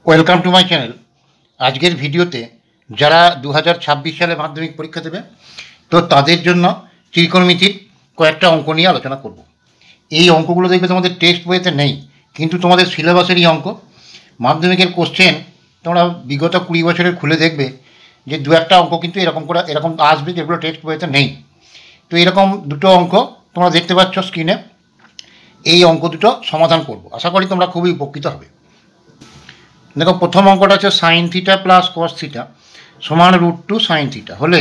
Welcome to my channel. আজকের ভিডিওতে যারা 2026 সালে মাধ্যমিক পরীক্ষা দেবে তো তাদের জন্য ত্রিকোণমিতির কয়েকটা অঙ্ক নিয়ে আলোচনা করব। এই অঙ্কগুলো দেখবে তোমাদের টেক্সট বইতে নেই, কিন্তু তোমাদের সিলেবাসেরই অঙ্ক। মাধ্যমিকের কোশ্চেন তোমরা বিগত 20 বছরের খুলে দেখবে যে দু একটা অঙ্ক কিন্তু এরকম আসবে যেগুলো টেক্সট বইতে নেই। তো এরকম দুটো অঙ্ক তোমরা দেখতে পাচ্ছ স্ক্রিনে। এই অঙ্ক দুটো সমাধান করব, আশা করি তোমরা খুবই উপকৃত হবে। দেখো, প্রথম অঙ্কটা হচ্ছে sine theta plus cos theta সমান √2 সাইন থিটা হলে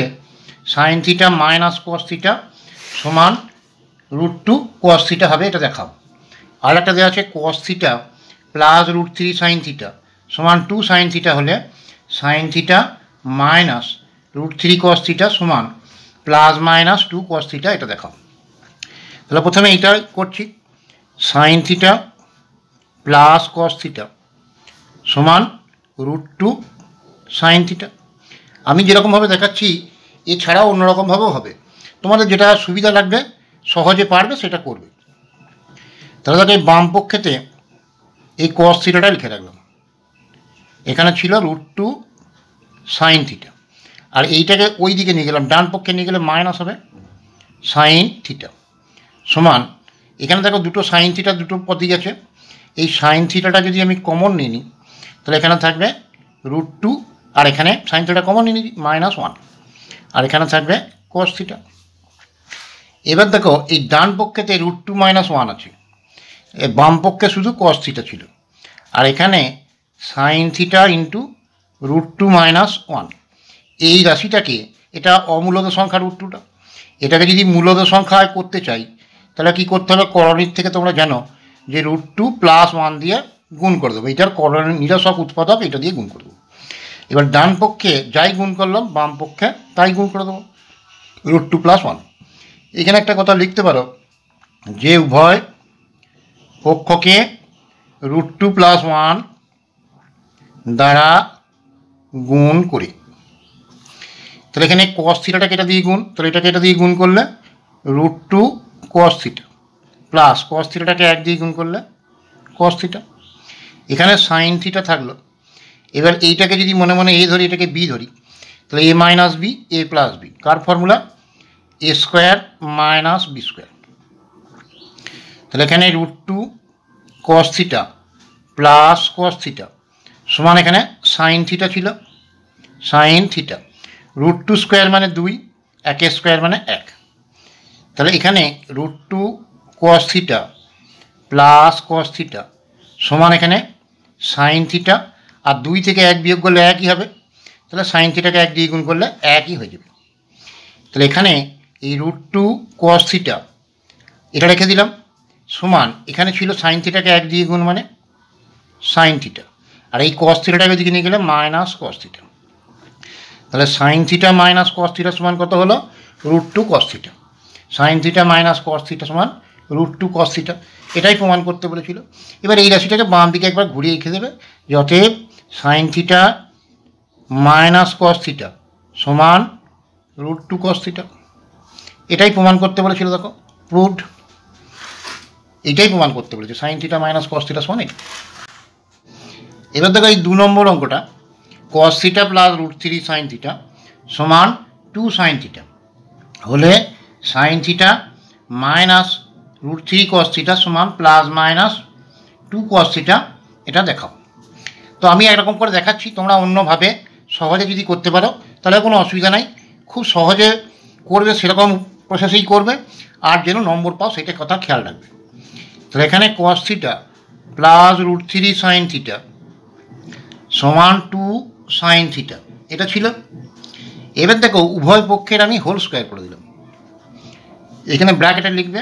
sine theta minus cos theta সমান √2 কস থিটা হবে, এটা দেখাও। আর একটা দেওয়া আছে কস থিটা প্লাস √3 সাইন থিটা সমান 2 সাইন থিটা হলে sine theta minus √3 cos theta সমান প্লাস মাইনাস 2 কস থিটা, এটা দেখাও। তাহলে প্রথমে এইটা করছি, sine theta plus cos theta সমান √2 সাইন থিটা। আমি যেরকমভাবে দেখাচ্ছি এছাড়াও অন্যরকমভাবেও হবে, তোমাদের যেটা সুবিধা লাগবে সহজে পারবে সেটা করবে। তাহলে তাকে বাম পক্ষেতে এই কস থিটাটা লিখে রাখলাম, এখানে ছিল √2 সাইন থিটা, আর এইটাকে ওই দিকে নিয়ে গেলাম, ডান পক্ষে নিয়ে গেলে মাইনাস হবে সাইন থিটা সমান, এখানে দেখো দুটো সাইন থিটা দুটো পদই আছে, এই সাইন থিটাটা যদি আমি কমন নিয়ে নিই তাহলে এখানে থাকবে √2, আর এখানে সাইন থিটা কমন নিয়ে নিই -1, আর এখানে থাকবে কস থিটা। এবার দেখো এই ডান পক্ষেতে √2 -1 আছে, বাম পক্ষে শুধু কস থিটা ছিল, আর এখানে সাইন থিটা ইন্টু √2 -1। এই রাশিটাকে, এটা অমূলদ সংখ্যা √2টা, এটাকে যদি মূলদ সংখ্যায় করতে চাই তাহলে কী করতে হবে, করণীর থেকে তোমরা জানো যে √2 + 1 দিয়ে গুণ করে দেবো, এটার করণীয় নিরসক উৎপাদক এটা দিয়ে গুণ করে দেবো। এবার ডান পক্ষে যাই গুণ করলাম বাম পক্ষে তাই গুণ করে দেবো, √2 + 1। এখানে একটা কথা লিখতে পারো যে উভয় পক্ষকে √2 + 1 দ্বারা গুণ করি, তাহলে এখানে কস থিটাটাকে এটা দিয়ে গুণ, তাহলে এটাকে এটা দিয়ে গুণ করলে √2 কস থিটা প্লাস কস থিটাটাকে 1 দিয়ে গুণ করলে কস থিটা। এখানে সাইন থিটা থাকলো। এবার এইটাকে যদি মনে মনে এ ধরি, এটাকে বি ধরি, তাহলে a - b a + b, car formula, a² - b²। তাহলে এখানে √2 কস থিটা প্লাস কস থিটা সমান, এখানে সাইন থিটা ছিল, সাইন থিটা √2² মানে 2, 1² মানে 1। তাহলে এখানে √2 কস থিটা প্লাস কস থিটা সমান এখানে সাইন থিটা, আর 2 থেকে 1 বিয়োগ করলে 1ই হবে, তাহলে সাইন থিটাকে 1 দিয়ে গুণ করলে 1ই হয়ে যাবে। তাহলে এখানে এই √2 কস থিটা এটা রেখে দিলাম সমান, এখানে ছিল সাইন থিটাকে 1 দিয়ে গুণ মানে সাইন থিটা, আর এই কস থিটাটাকে দিকে নিয়ে গেলে মাইনাস কস থিটা। তাহলে sine theta minus cos theta সমান কত হলো, √2 cos theta. Sine theta minus cos theta সমান √2 কস থিটা, এটাই প্রমাণ করতে বলেছিল। এবার এই রাশিটাকে বাম দিকে একবার ঘুরিয়ে রেখে দেবে, অতএব sine theta minus cos theta সমান √2 কস থিটা, এটাই প্রমাণ করতে বলেছিল। দেখো প্রুভড, এটাই প্রমাণ করতে বলেছে, sine theta minus cos theta সমান। এবার দেখো এই 2 নম্বর অঙ্কটা, কস থিটা প্লাস √3 সাইন থিটা সমান 2 সাইন থিটা হলে sine theta minus √3 cos theta সমান +-2 কস থিটা, এটা দেখাও। তো আমি একরকম করে দেখাচ্ছি, তোমরা অন্যভাবে সহজে যদি করতে পারো তাহলে কোনো অসুবিধা নাই, খুব সহজে করবে সেরকম প্রসেসেই করবে, আর যেন নম্বর পাও সেটা কথা খেয়াল রাখবে। তাহলে এখানে কস থিটা প্লাস √3 সাইন থিটা সমান 2 সাইন থিটা, এটা ছিল। এবার দেখো উভয় পক্ষের আমি হোল স্কোয়ার করে দিলাম, এখানে ব্র্যাকেটে লিখবে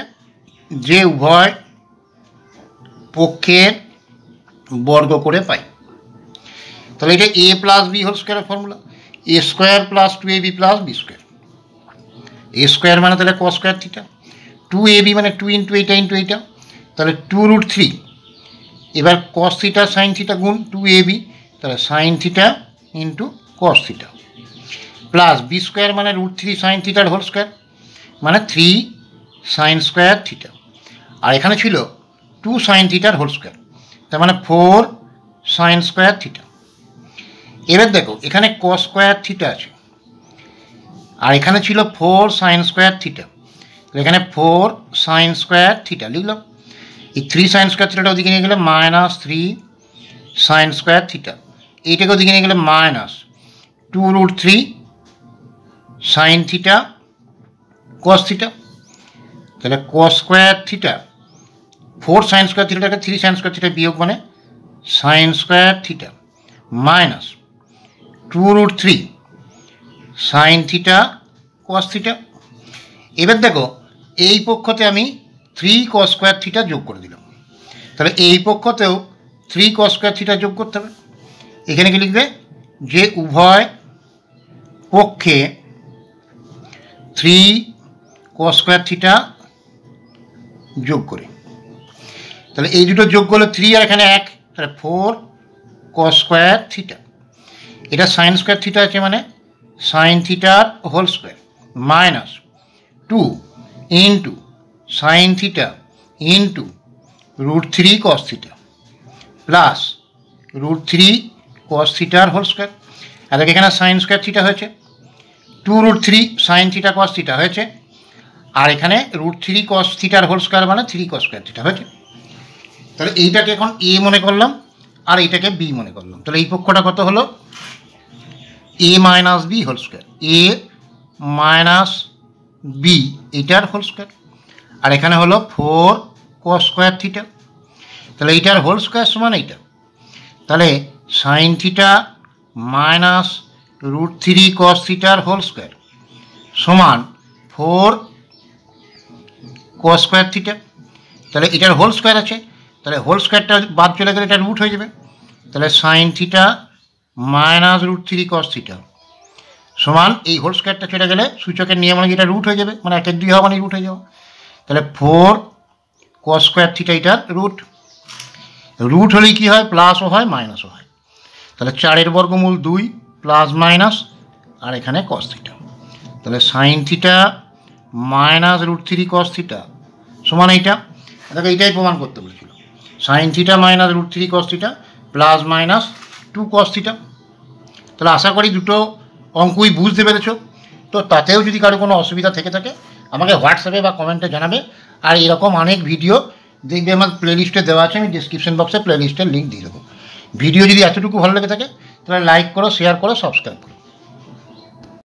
যে উভয় পক্ষের বর্গ করে পাই। তাহলে এটা a + b হোল স্কোয়ারের formula, a² + 2ab + b²। a² মানে তাহলে cos² থিটা, 2ab মানে 2 × এইটা × এইটা, তাহলে 2√3। এবার cos থিটা সাইন থিটা গুণ 2ab, তাহলে sign theta into cos theta plus b² মানে √3 সাইন থিটার হোল স্কোয়ার মানে 3 sin² থিটা, আর এখানে ছিল 2 সাইন থিটার হোল স্কোয়ার, তার মানে 4 sin² থিটা। এবার দেখো এখানে কস স্কোয়ার থিটা আছে, আর এখানে ছিল 4 সাইন স্কোয়ার থিটা। এখানে 4 সাইন স্কোয়ার থিটা লিখলাম। এই 3 সাইন স্কোয়ার থিটাটা ওদিকে নিয়ে গেলে -3 সাইন স্কোয়ার থিটা। এইটাকে ওদিকে নিয়ে গেলে -2√3 সাইন থিটা কস থিটা। তাহলে cos square theta 4 sine square থিটাটাকে 3 সাইন স্কোয়ার থিটা বিয়োগ মানে sine square theta -2√3 sine theta cos theta. এবার দেখো এই পক্ষতে আমি 3 কস স্কোয়ার থিটা যোগ করে দিলাম, তাহলে এই পক্ষতেও 3 কস স্কোয়ার থিটা যোগ করতে হবে। এখানে কি লিখবে যে উভয় পক্ষে 3 কস স্কোয়ার থিটা যোগ করে, তাহলে এই দুটো যোগ করলে 3 আর এখানে 1, তাহলে 4 কস স্কোয়ার থিটা। এটা সাইন স্কোয়ার থিটা আছে মানে সাইন থিটার whole square -2 into sine theta into √3 cos theta plus √3 cos থিটার হোল স্কোয়ার। আর এখানে সাইন স্কোয়ার থিটা হয়েছে 2√3 সাইন থিটা কস থিটা হয়েছে, আর এখানে √3 কস থিটার হোল স্কোয়ার মানে 3 কস স্কোয়ার থিটা হয়েছে। তাহলে এইটাকে এখন এ মনে করলাম আর এইটাকে বি মনে করলাম। তাহলে এই পক্ষটা কত হলো a - b whole square, a - b এটার হোল স্কোয়ার, আর এখানে হলো 4 কস স্কোয়ার থিটা। তাহলে এইটার হোল স্কোয়ার সমান এইটা, তাহলে সাইন থিটা -√3 কস থিটার হোল স্কোয়ার সমান 4 কস স্কোয়ার থিটা। তাহলে এটার হোল স্কোয়ার আছে, তাহলে হোল স্কোয়ারটা বাদ চলে গেলে এটা রুট হয়ে যাবে। তাহলে সাইন থিটা -√3 কস থিটা সমান এই হোল স্কোয়ারটা চলে গেলে সূচকের নিয়ম মানে এটা রুট হয়ে যাবে, মানে 1 এর 2 হওয়া মানে রুট হয়ে যাবে। তাহলে 4 কস স্কোয়ার থিটা এটার রুট। রুট হলেই কী হয়, প্লাসও হয় মাইনাসও হয়। তাহলে 4 বর্গমূল 2 প্লাস মাইনাস, আর এখানে কস থিটা। তাহলে সাইন থিটা -√3 কস থিটা সমান এইটা। দেখো এইটাই প্রমাণ করতে বলেছিল, sine theta -√3 cos theta plus minus 2 কস থিটা। তাহলে আশা করি দুটো অঙ্কই বুঝতে পেরেছ। তো তাতেও যদি কারো কোনো অসুবিধা থেকে থাকে আমাকে হোয়াটসঅ্যাপে বা কমেন্টে জানাবে। আর এরকম অনেক ভিডিও দেখবে আমার প্লেলিস্টে দেওয়া আছে, আমি ডিসক্রিপশন বক্সে প্লেলিস্টের লিঙ্ক দিয়ে দেবো। ভিডিও যদি এতটুকু ভালো লেগে থাকে তাহলে লাইক করো, শেয়ার করো, সাবস্ক্রাইব করো।